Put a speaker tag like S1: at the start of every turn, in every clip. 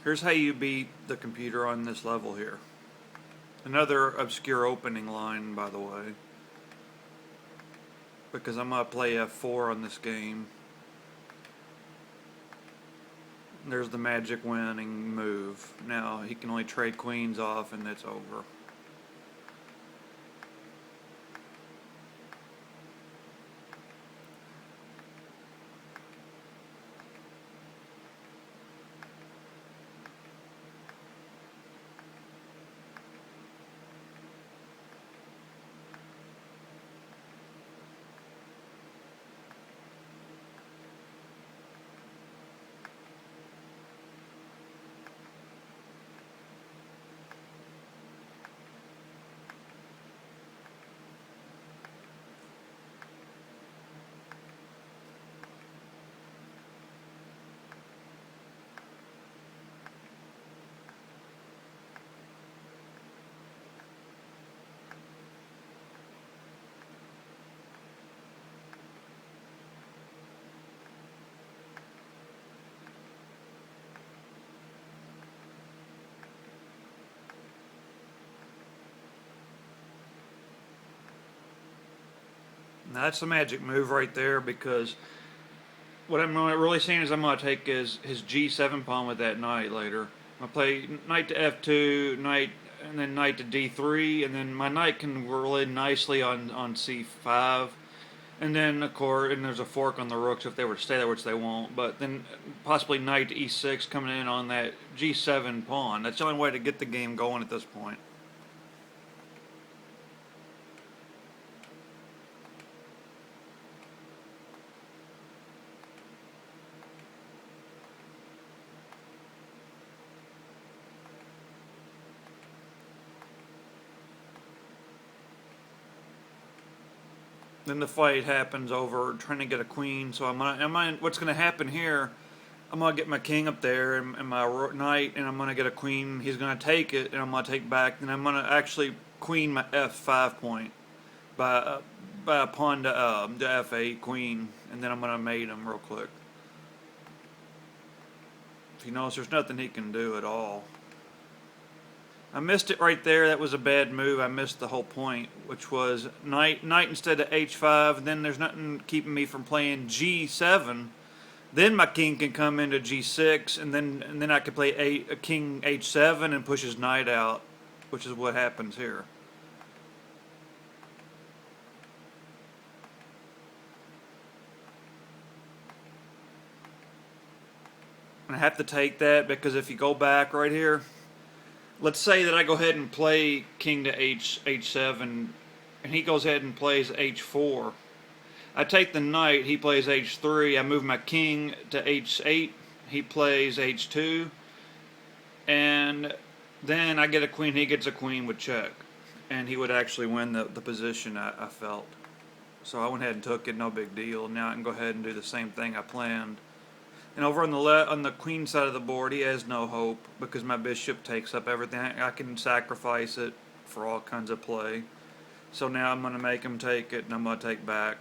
S1: Here's how you beat the computer on this level here. Another obscure opening line, by the way, because I'm going to play F4 on this game. There's the magic winning move. Now he can only trade queens off and it's over. Now that's the magic move right there, because what I'm really saying is I'm going to take his G7 pawn with that knight later. I'm going to play knight to F2, knight, and then knight to D3, and then my knight can roll in nicely on C5. And then, of course, and there's a fork on the rooks if they were to stay there, which they won't. But then possibly knight to E6 coming in on that G7 pawn. That's the only way to get the game going at this point. Then the fight happens over trying to get a queen. So what's going to happen here, I'm going to get my king up there and my knight, and I'm going to get a queen. He's going to take it, and I'm going to take back. And I'm going to actually queen my F5 point by a pawn to F8 queen. And then I'm going to mate him real quick. If you notice, there's nothing he can do at all. I missed it right there. That was a bad move. I missed the whole point, which was knight instead of H5. Then there's nothing keeping me from playing G7. Then my king can come into G6, and then I can play a king H7 and push his knight out, which is what happens here. And I have to take that because if you go back right here, let's say that I go ahead and play king to H7, and he goes ahead and plays H4. I take the knight, he plays H3, I move my king to H8, he plays H2, and then I get a queen, he gets a queen with check. And he would actually win the position, I felt. So I went ahead and took it, no big deal. Now I can go ahead and do the same thing I planned. And over on the queen side of the board, he has no hope because my bishop takes up everything. I can sacrifice it for all kinds of play. So now I'm going to make him take it, and I'm going to take back.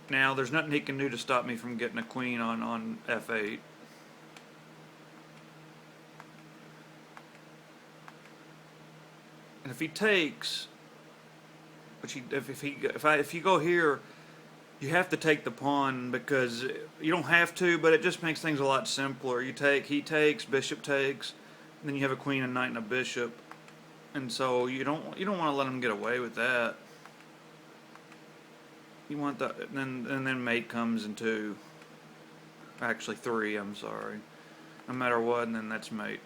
S1: Now there's nothing he can do to stop me from getting a queen on F8. And if he takes, which if you go here, you have to take the pawn because you don't have to, but it just makes things a lot simpler. You take, he takes, bishop takes, and then you have a queen, a knight, and a bishop, and so you don't want to let him get away with that. You want that, and then mate comes in 2, actually 3. I'm sorry, no matter what, and then that's mate.